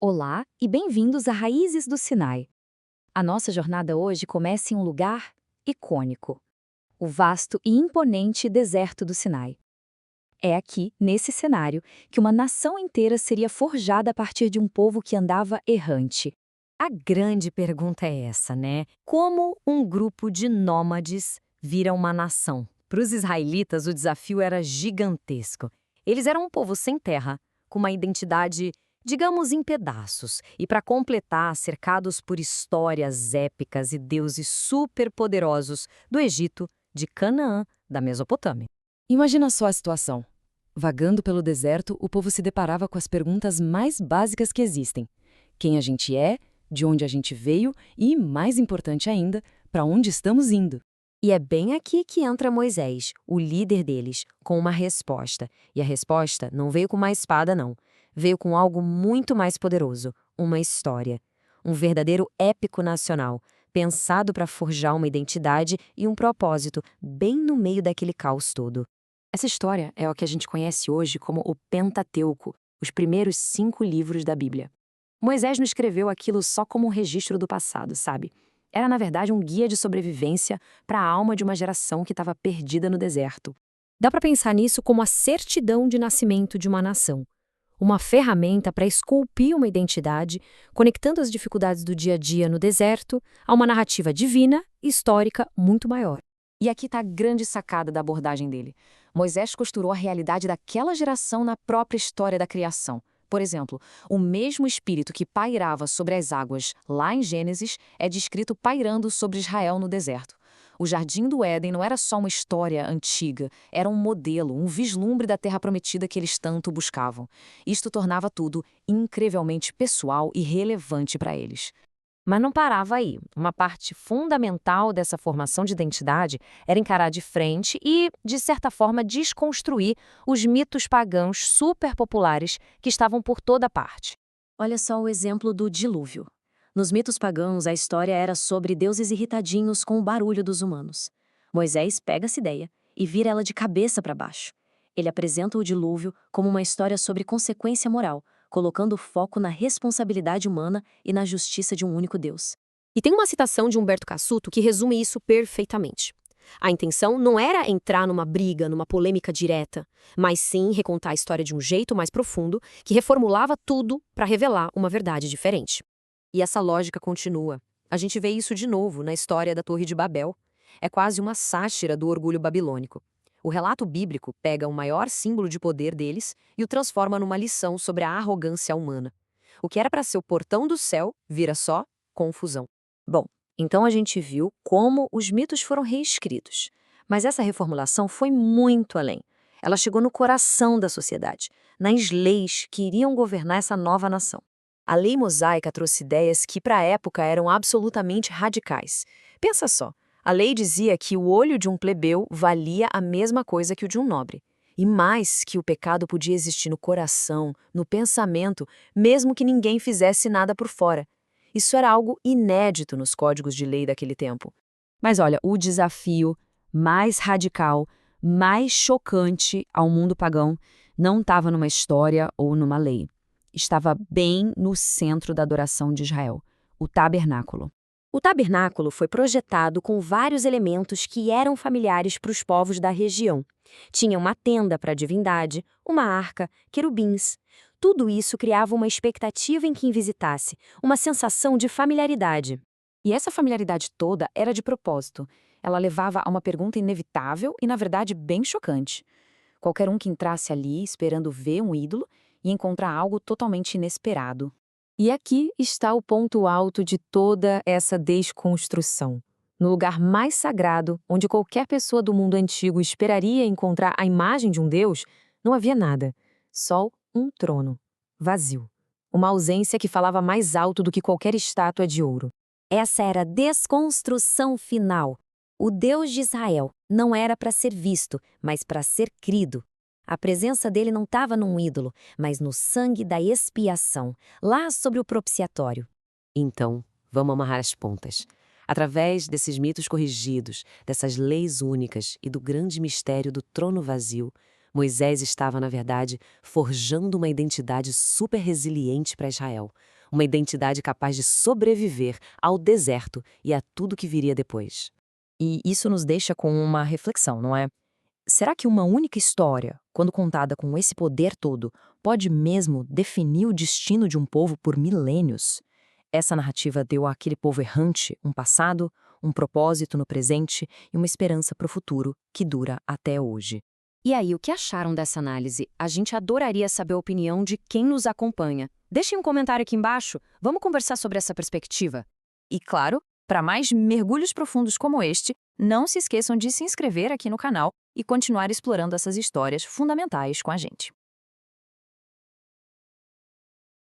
Olá e bem-vindos a Raízes do Sinai. A nossa jornada hoje começa em um lugar icônico, o vasto e imponente deserto do Sinai. É aqui, nesse cenário, que uma nação inteira seria forjada a partir de um povo que andava errante. A grande pergunta é essa, né? Como um grupo de nômades vira uma nação? Para os israelitas, o desafio era gigantesco. Eles eram um povo sem terra, com uma identidade, digamos, em pedaços, e para completar, cercados por histórias épicas e deuses superpoderosos do Egito, de Canaã, da Mesopotâmia. Imagina só a situação. Vagando pelo deserto, o povo se deparava com as perguntas mais básicas que existem: quem a gente é, de onde a gente veio e, mais importante ainda, para onde estamos indo. E é bem aqui que entra Moisés, o líder deles, com uma resposta. E a resposta não veio com uma espada, não. Veio com algo muito mais poderoso, uma história. Um verdadeiro épico nacional, pensado para forjar uma identidade e um propósito, bem no meio daquele caos todo. Essa história é o que a gente conhece hoje como o Pentateuco, os primeiros 5 livros da Bíblia. Moisés não escreveu aquilo só como um registro do passado, sabe? Era, na verdade, um guia de sobrevivência para a alma de uma geração que estava perdida no deserto. Dá para pensar nisso como a certidão de nascimento de uma nação. Uma ferramenta para esculpir uma identidade, conectando as dificuldades do dia a dia no deserto a uma narrativa divina e histórica muito maior. E aqui está a grande sacada da abordagem dele. Moisés costurou a realidade daquela geração na própria história da criação. Por exemplo, o mesmo espírito que pairava sobre as águas lá em Gênesis é descrito pairando sobre Israel no deserto. O Jardim do Éden não era só uma história antiga, era um modelo, um vislumbre da terra prometida que eles tanto buscavam. Isto tornava tudo incrivelmente pessoal e relevante para eles. Mas não parava aí. Uma parte fundamental dessa formação de identidade era encarar de frente e, de certa forma, desconstruir os mitos pagãos superpopulares que estavam por toda parte. Olha só o exemplo do dilúvio. Nos mitos pagãos, a história era sobre deuses irritadinhos com o barulho dos humanos. Moisés pega essa ideia e vira ela de cabeça para baixo. Ele apresenta o dilúvio como uma história sobre consequência moral, colocando o foco na responsabilidade humana e na justiça de um único Deus. E tem uma citação de Humberto Cassuto que resume isso perfeitamente. A intenção não era entrar numa briga, numa polêmica direta, mas sim recontar a história de um jeito mais profundo que reformulava tudo para revelar uma verdade diferente. E essa lógica continua. A gente vê isso de novo na história da Torre de Babel. É quase uma sátira do orgulho babilônico. O relato bíblico pega o maior símbolo de poder deles e o transforma numa lição sobre a arrogância humana. O que era para ser o portão do céu vira só confusão. Bom, então a gente viu como os mitos foram reescritos. Mas essa reformulação foi muito além. Ela chegou no coração da sociedade, nas leis que iriam governar essa nova nação. A lei mosaica trouxe ideias que, para a época, eram absolutamente radicais. Pensa só, a lei dizia que o olho de um plebeu valia a mesma coisa que o de um nobre. E mais, que o pecado podia existir no coração, no pensamento, mesmo que ninguém fizesse nada por fora. Isso era algo inédito nos códigos de lei daquele tempo. Mas olha, o desafio mais radical, mais chocante ao mundo pagão não estava numa história ou numa lei. Estava bem no centro da adoração de Israel, o tabernáculo. O tabernáculo foi projetado com vários elementos que eram familiares para os povos da região. Tinha uma tenda para a divindade, uma arca, querubins. Tudo isso criava uma expectativa em quem visitasse, uma sensação de familiaridade. E essa familiaridade toda era de propósito. Ela levava a uma pergunta inevitável e, na verdade, bem chocante. Qualquer um que entrasse ali esperando ver um ídolo ia encontrar algo totalmente inesperado. E aqui está o ponto alto de toda essa desconstrução. No lugar mais sagrado, onde qualquer pessoa do mundo antigo esperaria encontrar a imagem de um deus, não havia nada. Só um trono, vazio. Uma ausência que falava mais alto do que qualquer estátua de ouro. Essa era a desconstrução final. O Deus de Israel não era para ser visto, mas para ser crido. A presença dele não estava num ídolo, mas no sangue da expiação, lá sobre o propiciatório. Então, vamos amarrar as pontas. Através desses mitos corrigidos, dessas leis únicas e do grande mistério do trono vazio, Moisés estava, na verdade, forjando uma identidade super resiliente para Israel. Uma identidade capaz de sobreviver ao deserto e a tudo que viria depois. E isso nos deixa com uma reflexão, não é? Será que uma única história, quando contada com esse poder todo, pode mesmo definir o destino de um povo por milênios? Essa narrativa deu àquele povo errante um passado, um propósito no presente e uma esperança para o futuro que dura até hoje. E aí, o que acharam dessa análise? A gente adoraria saber a opinião de quem nos acompanha. Deixem um comentário aqui embaixo, vamos conversar sobre essa perspectiva. E claro, para mais mergulhos profundos como este, não se esqueçam de se inscrever aqui no canal e continuar explorando essas histórias fundamentais com a gente.